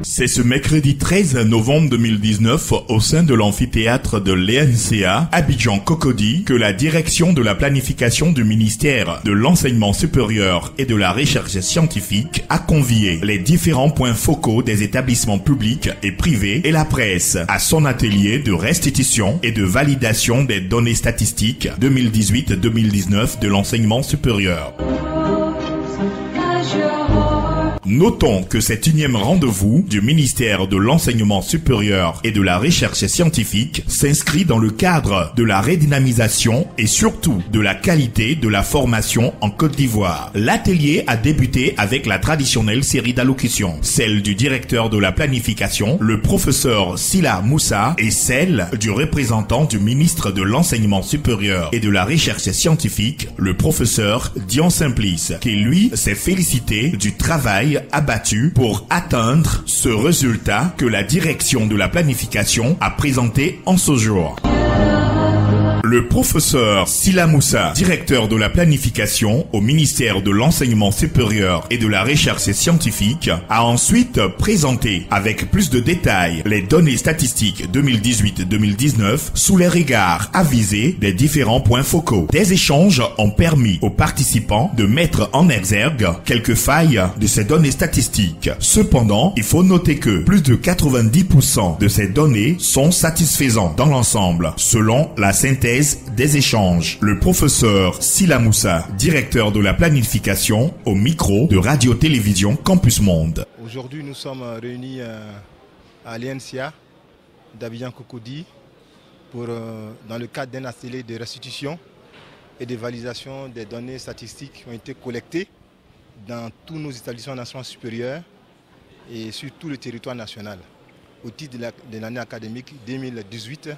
C'est ce mercredi 13 novembre 2019 au sein de l'amphithéâtre de l'ENCA, Abidjan-Cocody, que la direction de la planification du ministère de l'enseignement supérieur et de la recherche scientifique a convié les différents points focaux des établissements publics et privés et la presse à son atelier de restitution et de validation des données statistiques 2018-2019 de l'enseignement supérieur. Notons que cet unième rendez-vous du ministère de l'Enseignement supérieur et de la Recherche scientifique s'inscrit dans le cadre de la redynamisation et surtout de la qualité de la formation en Côte d'Ivoire. L'atelier a débuté avec la traditionnelle série d'allocutions, celle du directeur de la planification, le professeur Sila Moussa, et celle du représentant du ministre de l'Enseignement supérieur et de la Recherche scientifique, le professeur Dion Simplice, qui lui s'est félicité du travail abattu pour atteindre ce résultat que la direction de la planification a présenté en ce jour. Le professeur Sila Moussa, directeur de la planification au ministère de l'Enseignement supérieur et de la Recherche scientifique, a ensuite présenté avec plus de détails les données statistiques 2018-2019 sous les regards avisés des différents points focaux. Des échanges ont permis aux participants de mettre en exergue quelques failles de ces données statistiques. Cependant, il faut noter que plus de 90% de ces données sont satisfaisantes dans l'ensemble, selon la synthèse des échanges. Le professeur Sila Moussa, directeur de la planification, au micro de Radio-Télévision Campus Monde. Aujourd'hui, nous sommes réunis à l'ENCA d'Abidjan-Cocody dans le cadre d'un atelier de restitution et de validation des données statistiques qui ont été collectées dans tous nos établissements d'enseignement supérieur et sur tout le territoire national au titre de l'année académique 2018-2019.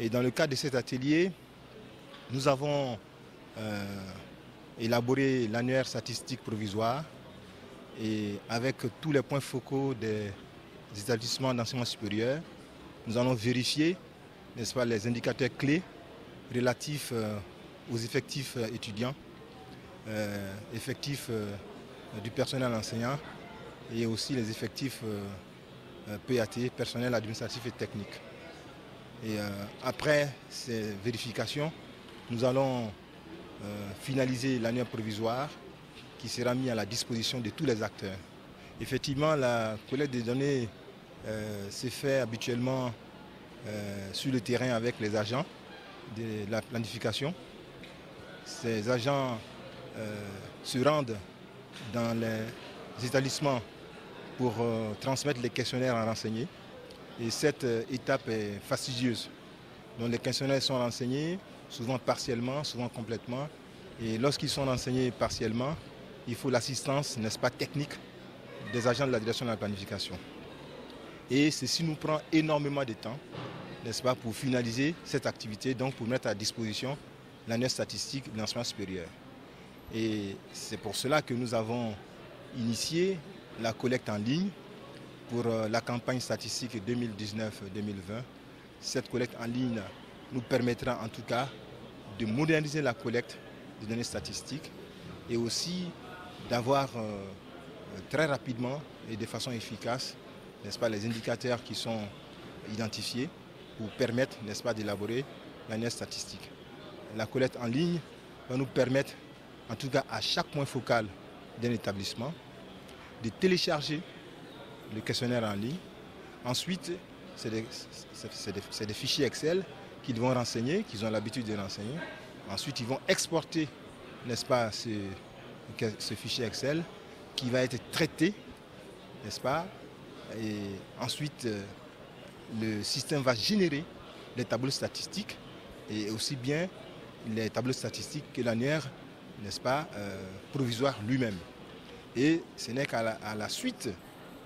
Et dans le cadre de cet atelier, nous avons élaboré l'annuaire statistique provisoire et avec tous les points focaux des établissements d'enseignement supérieur, nous allons vérifier, n'est-ce pas, les indicateurs clés relatifs aux effectifs étudiants, effectifs du personnel enseignant et aussi les effectifs PAT, personnel administratif et technique. Et après ces vérifications, nous allons finaliser l'annuaire provisoire qui sera mis à la disposition de tous les acteurs. Effectivement, la collecte des données se fait habituellement sur le terrain avec les agents de la planification. Ces agents se rendent dans les établissements pour transmettre les questionnaires à renseigner. Et cette étape est fastidieuse. Donc les questionnaires sont renseignés, souvent partiellement, souvent complètement. Et lorsqu'ils sont renseignés partiellement, il faut l'assistance, n'est-ce pas, technique des agents de la direction de la planification. Et ceci nous prend énormément de temps, n'est-ce pas, pour finaliser cette activité, donc pour mettre à disposition l'annuaire statistique de l'enseignement supérieur. Et c'est pour cela que nous avons initié la collecte en ligne pour la campagne statistique 2019-2020. Cette collecte en ligne nous permettra en tout cas de moderniser la collecte des données statistiques et aussi d'avoir très rapidement et de façon efficace, n'est-ce pas, les indicateurs qui sont identifiés pour permettre, n'est-ce pas, d'élaborer l'annuaire statistique. La collecte en ligne va nous permettre, en tout cas à chaque point focal d'un établissement, de télécharger le questionnaire en ligne. Ensuite, c'est des fichiers Excel qu'ils vont renseigner, qu'ils ont l'habitude de renseigner. Ensuite, ils vont exporter, n'est-ce pas, ce fichier Excel qui va être traité, n'est-ce pas. Et ensuite, le système va générer les tableaux statistiques et aussi bien les tableaux statistiques que l'annuaire, n'est-ce pas, provisoire lui-même. Et ce n'est qu'à la suite,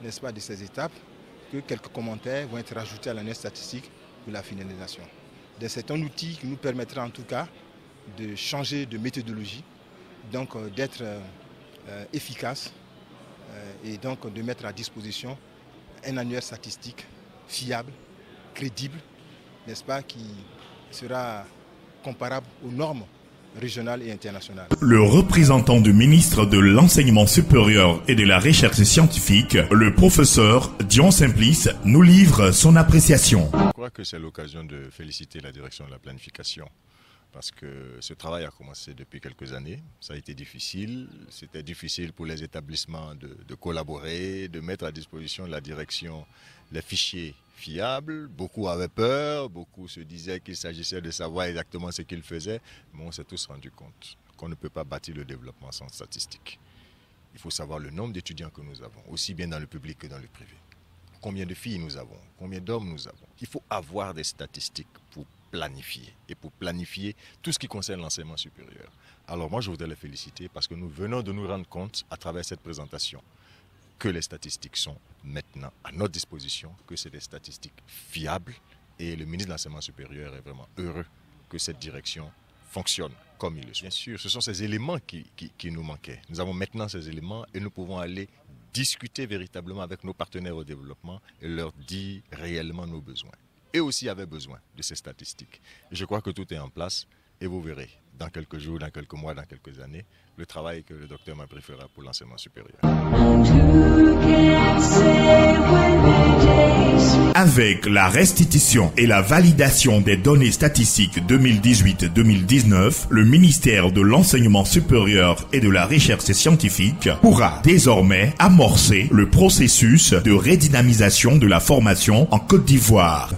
n'est-ce pas, de ces étapes que quelques commentaires vont être rajoutés à l'annuaire statistique pour la finalisation. C'est un outil qui nous permettra en tout cas de changer de méthodologie, donc d'être efficace et donc de mettre à disposition un annuaire statistique fiable, crédible, n'est-ce pas, qui sera comparable aux normes régionales et internationales. Le représentant du ministre de l'Enseignement supérieur et de la Recherche scientifique, le professeur Dion Simplice, nous livre son appréciation. Je crois que c'est l'occasion de féliciter la direction de la planification parce que ce travail a commencé depuis quelques années. Ça a été difficile. C'était difficile pour les établissements de collaborer, de mettre à disposition de la direction les fichiers fiables. Beaucoup avaient peur, beaucoup se disaient qu'il s'agissait de savoir exactement ce qu'ils faisaient. Mais on s'est tous rendu compte qu'on ne peut pas bâtir le développement sans statistiques. Il faut savoir le nombre d'étudiants que nous avons, aussi bien dans le public que dans le privé. Combien de filles nous avons, combien d'hommes nous avons. Il faut avoir des statistiques pour planifier et pour planifier tout ce qui concerne l'enseignement supérieur. Alors moi, je voudrais les féliciter parce que nous venons de nous rendre compte à travers cette présentation que les statistiques sont maintenant à notre disposition, que c'est des statistiques fiables et le ministre de l'Enseignement supérieur est vraiment heureux que cette direction fonctionne comme il le souhaite. Bien sûr, ce sont ces éléments qui nous manquaient. Nous avons maintenant ces éléments et nous pouvons aller discuter véritablement avec nos partenaires au développement et leur dire réellement nos besoins. Eux aussi avaient besoin de ces statistiques. Et je crois que tout est en place et vous verrez dans quelques jours, dans quelques mois, dans quelques années, le travail que le docteur Mabry fera pour l'enseignement supérieur. Avec la restitution et la validation des données statistiques 2018-2019, le ministère de l'Enseignement supérieur et de la Recherche scientifique pourra désormais amorcer le processus de redynamisation de la formation en Côte d'Ivoire.